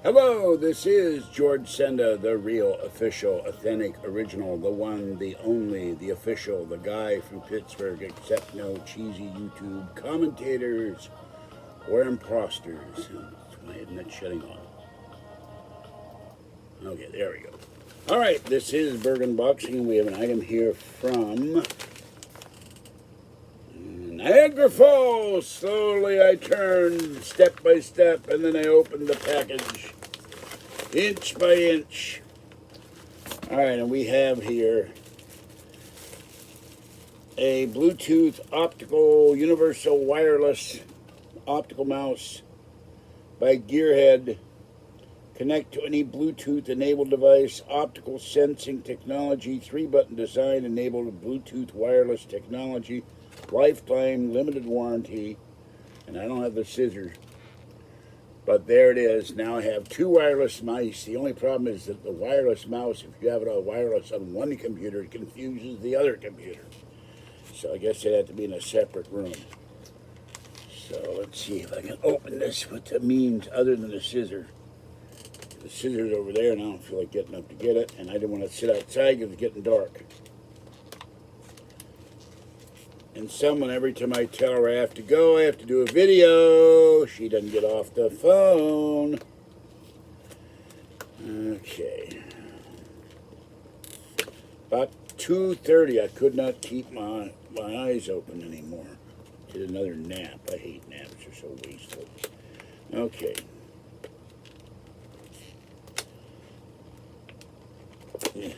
Hello, this is George Senda, the real, official, authentic, original, the one, the only, the official, the guy from Pittsburgh, except no cheesy YouTube commentators or imposters. That's why I'm not shutting off. Okay, there we go. All right, this is Burgh Unboxing, and we have an item here from Niagara Falls. Slowly I turned, step by step, and then I opened the package, inch by inch. All right, and we have here a Bluetooth optical universal wireless optical mouse by Gearhead. Connect to any Bluetooth enabled device, optical sensing technology, 3-button design enabled Bluetooth wireless technology, lifetime limited warranty. And I don't have the scissors, but there it is. Now I have two wireless mice. The only problem is that the wireless mouse, if you have it on wireless on one computer, it confuses the other computer. So I guess it had to be in a separate room. So let's see if I can open this with the means other than the scissors. The scissors over there, and I don't feel like getting up to get it, and I didn't want to sit outside because it's getting dark. And someone, every time I tell her I have to go, I have to do a video, she doesn't get off the phone. Okay. About 2:30, I could not keep my eyes open anymore. Did another nap. I hate naps, they're so wasteful. Okay. Yeah.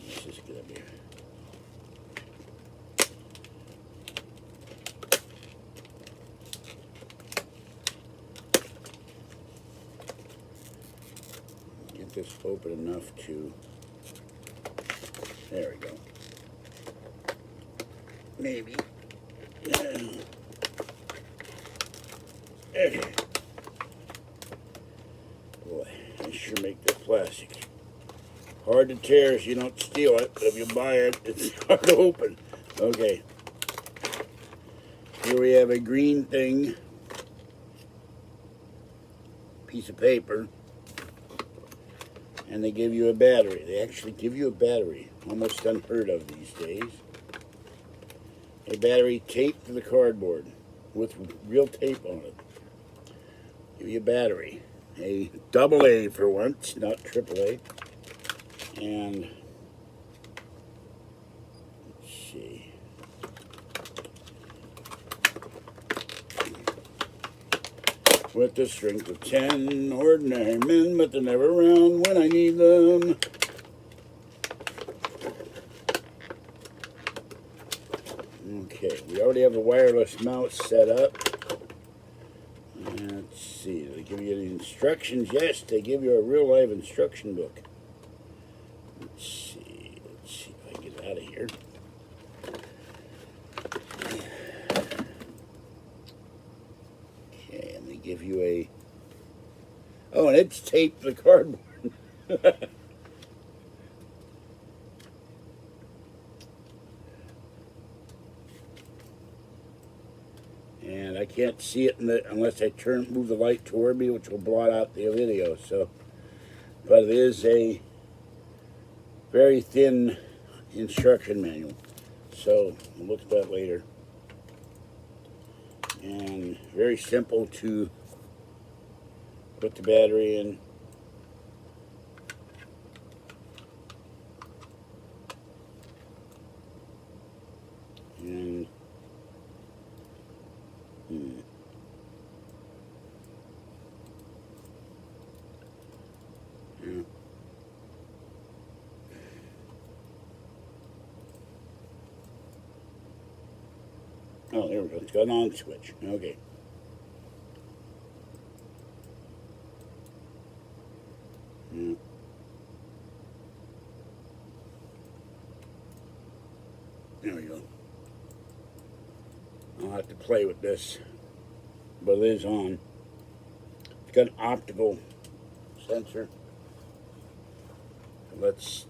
This is gonna be. Get this open enough to. There we go. Maybe. Okay. Boy, I sure make this plastic hard to tear if you don't steal it, but if you buy it, it's hard to open. Okay. Here we have a green thing, piece of paper, and they give you a battery. They actually give you a battery, almost unheard of these days. A battery taped to the cardboard with real tape on it. Give you a battery. A AA for once, not AAA. And let's see. With the strength of 10 ordinary men, but they're never around when I need them. Okay, we already have a wireless mouse set up. Let's see, they give you the instructions. Yes, they give you a real live instruction book. Let's see if I can get out of here. Okay, and they give you a. Oh, and it's taped to the cardboard. And I can't see it unless I move the light toward me, which will blot out the video. So, but it is a very thin instruction manual. So we'll look at that later. And very simple to put the battery in. And yeah. Oh, there we go. It's got an on switch. Okay. Yeah. There we go. I'll have to play with this, but it is on. It's got an optical sensor. Let's.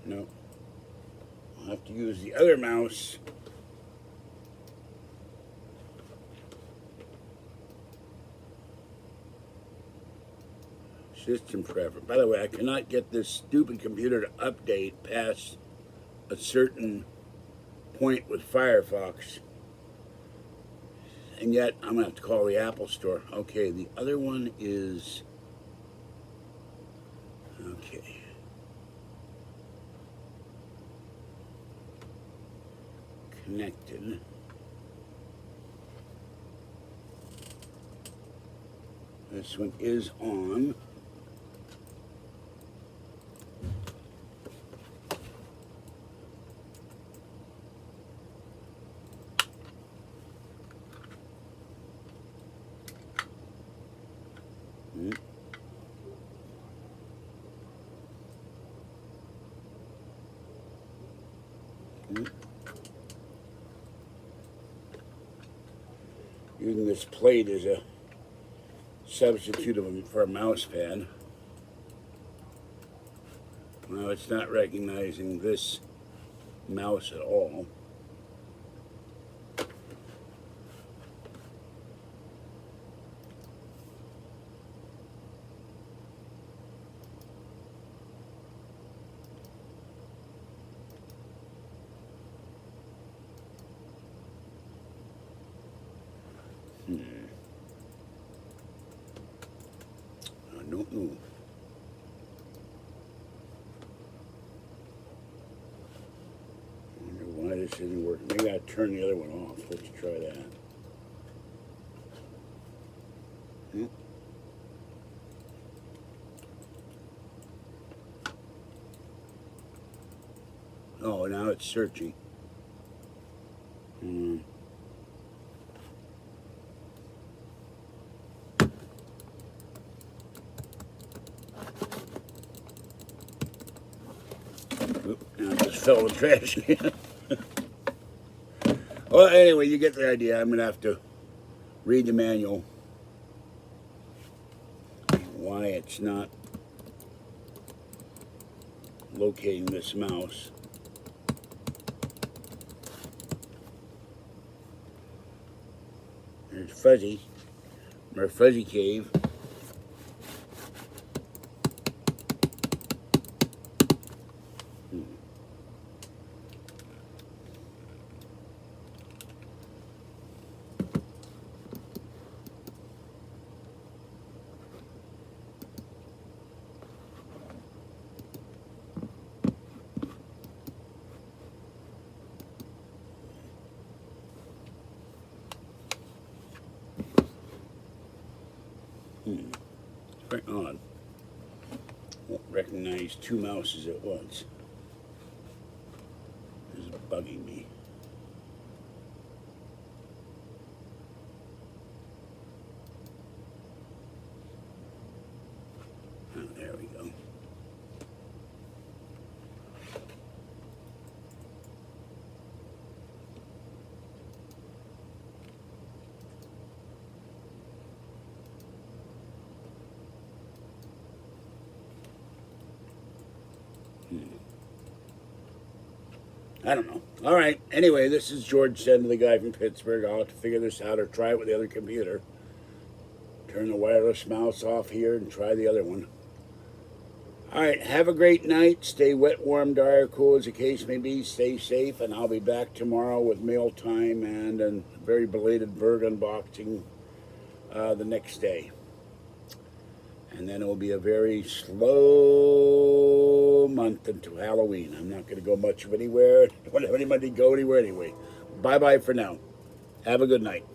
No. I'll have to use the other mouse System preference. By the way, I cannot get this stupid computer to update past a certain point with Firefox. And yet, I'm going to have to call the Apple Store. Okay, the other one is... Okay. Connected. This one is on. Using this plate as a substitute for a mouse pad. Well, it's not recognizing this mouse at all. I don't know. I wonder why this isn't working. Maybe I turn the other one off. Let's try that. Oh, now it's searching. Now I just fell in the trash can. Well, anyway, you get the idea. I'm going to have to read the manual. Why it's not locating this mouse. There's Fuzzy, our Fuzzy Cave. Very odd. Won't recognize two mouses at once. This is bugging me. Oh, there we go. I don't know. All right. Anyway, this is George Send, the guy from Pittsburgh. I'll have to figure this out or try it with the other computer. Turn the wireless mouse off here and try the other one. All right. Have a great night. Stay wet, warm, dry, or cool as the case may be. Stay safe, and I'll be back tomorrow with mail time and a very belated Burgh unboxing the next day. And then it will be a very slow month until Halloween. I'm not going to go much of anywhere. I don't have anybody to go anywhere anyway. Bye-bye for now. Have a good night.